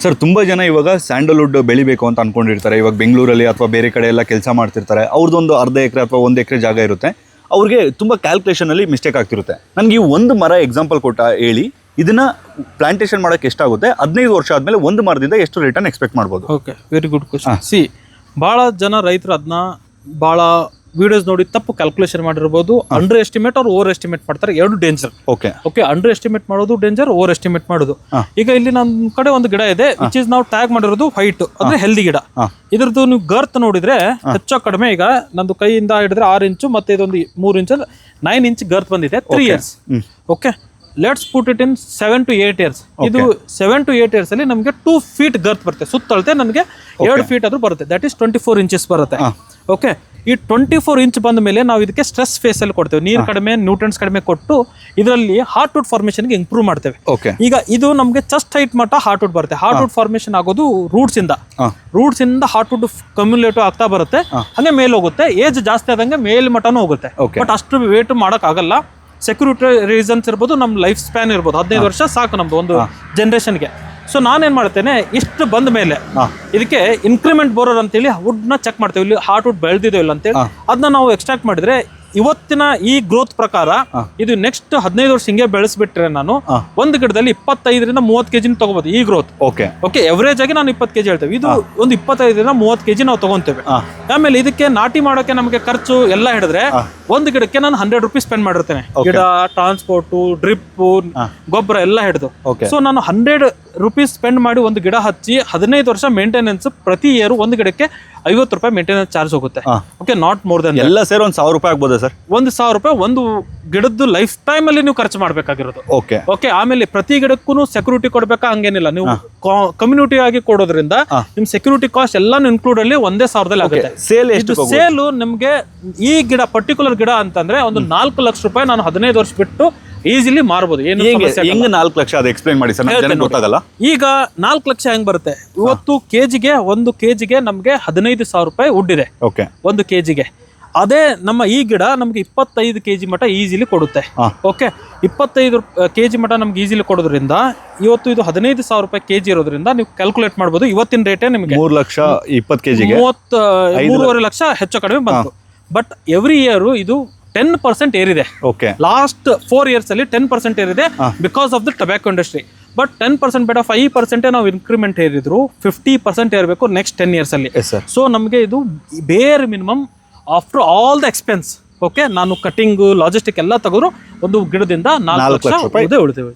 Sir ತುಂಬ ಜನ ಇವಾಗ ಸ್ಯಾಂಡಲ್ವುಡ್ ಬೆಳಿಬೇಕು ಅಂತ ಅನ್ಕೊಂಡಿರ್ತಾರೆ. ಇವಾಗ ಬೆಂಗಳೂರಲ್ಲಿ ಅಥವಾ ಬೇರೆ ಕಡೆ ಎಲ್ಲ ಕೆಲಸ ಮಾಡ್ತಿರ್ತಾರೆ. ಅವ್ರದ್ದೊಂದು ಅರ್ಧ ಎಕರೆ ಅಥವಾ 1 ಎಕರೆ ಜಾಗ ಇರುತ್ತೆ. ಅವ್ರಿಗೆ ತುಂಬ ಕ್ಯಾಲ್ಕುಲೇಷನಲ್ಲಿ ಮಿಸ್ಟೇಕ್ ಆಗ್ತಿರುತ್ತೆ. ನನಗೆ ಈ ಒಂದು ಮರ ಎಕ್ಸಾಂಪಲ್ ಹೇಳಿ, ಇದನ್ನ ಪ್ಲಾಂಟೇಶನ್ ಮಾಡೋಕ್ಕೆ ಎಷ್ಟಾಗುತ್ತೆ, 15 ವರ್ಷ ಆದಮೇಲೆ ಒಂದು ಮರದಿಂದ ಎಷ್ಟು ರಿಟರ್ನ್ ಎಕ್ಸ್ಪೆಕ್ಟ್ ಮಾಡ್ಬೋದು? Okay, very good question. ಭಾಳ ಜನ ರೈತರು ಅದನ್ನ ಭಾಳ ವಿಡಿಯೋಸ್ ನೋಡಿ ತಪ್ಪು ಕ್ಯಾಲ್ಕುಲೇಷನ್ ಮಾಡಿರ್ಬೋದು. ಅಂಡರ್ ಎಸ್ಟಿಮೇಟ್ ಅವ್ರು ಓವರ್ ಎಸ್ಟಿಮೇಟ್ ಮಾಡ್ತಾರೆ. ಎರಡು ಡೇಂಜರ್. ಓಕೆ, ಅಂಡರ್ ಎಸ್ಟಿಮೇಟ್ ಮಾಡೋದು ಡೇಂಜರ್, ಓವರ್ ಎಸ್ಟಿಮೇಟ್ ಮಾಡೋದು. ಈಗ ಇಲ್ಲಿ ನಮ್ಮ ಕಡೆ ಒಂದು ಗಿಡ ಇದೆ, ವಿಚ್ ಇಸ್ ನಾವು ಟ್ಯಾಗ್ ಮಾಡಿರೋದು ವೈಟ್, ಅಂದ್ರೆ ಹೆಲ್ದಿ ಗಿಡ. ಇದ್ರದ್ದು ನೀವು ಗರ್ತ್ ನೋಡಿದ್ರೆ ಹೆಚ್ಚು ಕಡಿಮೆ, ಈಗ ನಂದು ಕೈಯಿಂದ ಹಿಡಿದ್ರೆ 6 ಇಂಚು, ಮತ್ತೆ ಇದೊಂದು 3 ಇಂಚ್, 9 ಇಂಚ್ ಗರ್ತ್ ಬಂದಿದೆ. 3 years. Okay, let's put it in 7 to 8 years. ಇದು 7 to 8 years ಅಲ್ಲಿ ನಮಗೆ 2 feet ಗರ್ತ್ ಬರುತ್ತೆ. ಸುತ್ತಳತೆ ನನಗೆ 2 feet ಆದ್ರೂ ಬರುತ್ತೆ. ದಟ್ ಈಸ್ 24 inches ಬರುತ್ತೆ. ಓಕೆ, ಈ 24 ಇಂಚ್ ಬಂದ ಮೇಲೆ ನಾವು ಇದಕ್ಕೆ ಸ್ಟ್ರೆಸ್ ಫೇಸ್ ಅಲ್ಲಿ ಕೊಡ್ತೇವೆ. ನೀರು ಕಡಿಮೆ, ನ್ಯೂಟ್ರನ್ಸ್ ಕಡಿಮೆ ಕೊಟ್ಟು ಇದರಲ್ಲಿ ಹಾರ್ಟ್ವುಡ್ ಫಾರ್ಮೇಶನ್ಗೆ ಇಂಪ್ರೂವ್ ಮಾಡ್ತೇವೆ. ಈಗ ಇದು ನಮಗೆ ಚೆಸ್ಟ್ ಹೈಟ್ ಮಟ್ಟ ಹಾರ್ಟ್ವುಡ್ ಬರುತ್ತೆ. ಹಾರ್ಟ್ವುಡ್ ಫಾರ್ಮೇಶನ್ ಆಗೋದು ರೂಟ್ಸ್ ಇಂದ ಹಾರ್ಟ್ವುಡ್ ಕಮ್ಯುಲೇಟಿವ್ ಆಗ್ತಾ ಬರುತ್ತೆ. ಹಂಗೆ ಮೇಲೆ ಹೋಗುತ್ತೆ. ಏಜ್ ಜಾಸ್ತಿ ಆದಂಗೆ ಮೇಲ್ ಮಟ್ಟನೂ ಹೋಗುತ್ತೆ. ಬಟ್ ಅಷ್ಟು ವೇಟ್ ಮಾಡಕ್ ಆಗಲ್ಲ. ಸೆಕ್ಯೂರಿಟಿ ರೀಸನ್ಸ್ ಇರ್ಬೋದು, ನಮ್ಮ ಲೈಫ್ ಸ್ಪ್ಯಾನ್ ಇರ್ಬೋದು. 15 ವರ್ಷ ಸಾಕು ನಮ್ದು ಒಂದು ಜನರೇಷನ್ಗೆ. ಸೊ ನಾನೇನ್ ಮಾಡ್ತೇನೆ, ಇಷ್ಟು ಬಂದ ಮೇಲೆ ಇದಕ್ಕೆ ಇನ್ಕ್ರಿಮೆಂಟ್ ಬೋರರ್ ಅಂತೇಳಿ ವುಡ್ನ ಚೆಕ್ ಮಾಡ್ತೇವೆ. ಇಲ್ಲಿ ಹಾರ್ಟ್ ವುಡ್ ಬೆಳೆದಿದೋ ಇಲ್ಲ ಅಂತೇಳಿ ಅದನ್ನ ನಾವು ಎಕ್ಸ್ಟ್ರಾಕ್ಟ್ ಮಾಡಿದ್ರೆ ಇವತ್ತಿನ ಈ ಗ್ರೋತ್ ಪ್ರಕಾರ ಇದು ನೆಕ್ಸ್ಟ್ 15 ವರ್ಷ ಹಿಂಗೆ ಬೆಳೆಸ್ಬಿಟ್ರೆ ನಾನು ಒಂದು ಗಿಡದಲ್ಲಿ 25 ರಿಂದ 30 kg ತಗೋಬಹುದು. ಈ ಗ್ರೋತ್ ಓಕೆ ಎವರೇಜ್ ಆಗಿ ನಾನು 20 kg ಹೇಳ್ತೇವೆ. ಇದು ಒಂದು 25 ರಿಂದ 30 kg ನಾವು ತಗೊಂತೇವೆ. ಆಮೇಲೆ ಇದಕ್ಕೆ ನಾಟಿ ಮಾಡೋಕೆ ನಮಗೆ ಖರ್ಚು ಎಲ್ಲ ಹಿಡಿದ್ರೆ ಒಂದು ಗಿಡಕ್ಕೆ ನಾನು 100 rupees ಸ್ಪೆಂಡ್ ಮಾಡಿರ್ತೇನೆ. ಗಿಡ, ಟ್ರಾನ್ಸ್ಪೋರ್ಟ್, ಡ್ರಿಪ್, ಗೊಬ್ಬರ ಎಲ್ಲ ಹಿಡಿದು. ಸೊ ನಾನು 100 rupees ಸ್ಪೆಂಡ್ ಮಾಡಿ ಒಂದು ಗಿಡ ಹಚ್ಚಿ 15 ವರ್ಷ ಮೇಂಟೆನೆನ್ಸ್, ಪ್ರತಿ ಇಯರ್ ಒಂದು ಗಿಡಕ್ಕೆ 50 ರೂಪಾಯಿ ಮೇಂಟೆನೆನ್ಸ್ ಚಾರ್ಜ್ ಹೋಗುತ್ತೆ. Okay, not more than. ಎಲ್ಲ ಸೇರಿ 1,000 ರೂಪಾಯಿ ಆಗ್ಬೋದಾ ಸರ್? 1,000 ರೂಪಾಯಿ ಒಂದು ಗಿಡದ್ದು ಲೈಫ್ ಟೈಮ್ ಅಲ್ಲಿ ನೀವು ಖರ್ಚು ಮಾಡ್ಬೇಕಾಗಿರೋದು. ಓಕೆ, ಆಮೇಲೆ ಪ್ರತಿ ಗಿಡಕ್ಕೂ ಸೆಕ್ಯೂರಿಟಿ ಕೊಡ್ಬೇಕಾ ಹಂಗೇನಿಲ್ಲ. ನೀವು ಕಮ್ಯುನಿಟಿ ಆಗಿ ಕೊಡೋದ್ರಿಂದ ನಿಮ್ ಸೆಕ್ಯೂರಿಟಿ ಕಾಸ್ಟ್ ಎಲ್ಲಾನು ಇನ್ಕ್ಲೂಡ್ ಅಲ್ಲಿ 1,000 ಆಗುತ್ತೆ. ಸೇಲು ನಿಮ್ಗೆ ಈ ಗಿಡ ಪರ್ಟಿಕ್ಯುಲರ್ ಗಿಡ ಅಂತಂದ್ರೆ ಒಂದು 4 ಲಕ್ಷ ರೂಪಾಯಿ ನಾನು 15 ವರ್ಷ ಬಿಟ್ಟು ಈಸಿಲಿ ಮಾರ್ಬೋದು. ಏನು 4 ಲಕ್ಷ ಅದು ಎಕ್ಸ್ಪ್ಲೈನ್ ಮಾಡಿ ಸರ್, ಗೊತ್ತಾಗಲ್ಲ. ಈಗ 4 ಲಕ್ಷ ಹೆಂಗ್ ಬರುತ್ತೆ? ಇವತ್ತು ಒಂದು ಕೆಜಿಗೆ ನಮ್ಗೆ 15,000 ರೂಪಾಯಿ ವುಡ್ ಇದೆ. ಒಂದು ಕೆಜಿಗೆ. ಅದೇ ನಮ್ಮ ಈ ಗಿಡ ನಮ್ಗೆ 25 kg ಮಟ್ಟ ಈಸಿಲಿ ಕೊಡುತ್ತೆ. ಓಕೆ, 25 kg ಮಟ್ಟ ನಮ್ಗೆ ಈಸಿಲಿ ಕೊಡೋದ್ರಿಂದ ಇವತ್ತು ಇದು 15,000 ರೂಪಾಯಿ ಕೆಜಿ ಇರೋದ್ರಿಂದ ನೀವು ಕ್ಯಾಲ್ಕುಲೇಟ್ ಮಾಡ್ಬೋದು. ಇವತ್ತಿನ ರೇಟೇ ನಿಮಗೆ 3 ಲಕ್ಷ 20 kgಗೆ 3.5 ಲಕ್ಷ ಹೆಚ್ಚು ಕಡಿಮೆ ಬಂತು. ಬಟ್ ಎವ್ರಿ ಇಯರ್ ಇದು 10% ಏರಿದೆ. ಲಾಸ್ಟ್ 4 years ಅಲ್ಲಿ 10% ಏರಿದೆ because of the tobacco industry. But 10% ಬೇಡ, 5% ನಾವು ಇನ್ಕ್ರಿಮೆಂಟ್ ಏರಿದ್ರು, 50% ಏರಬೇಕು ನೆಕ್ಸ್ಟ್ 10 years ಅಲ್ಲಿ. ಸೊ ನಮಗೆ ಇದು ಬೇರೆ minimum after all the expense. Okay, ನಾನು ಕಟಿಂಗ್, ಲಾಜಿಸ್ಟಿಕ್ ಎಲ್ಲ ತೆಗೆದ್ರು ಒಂದು ಗಿಡದಿಂದ 4 ಲಕ್ಷ ಉಳಿತೇವೆ.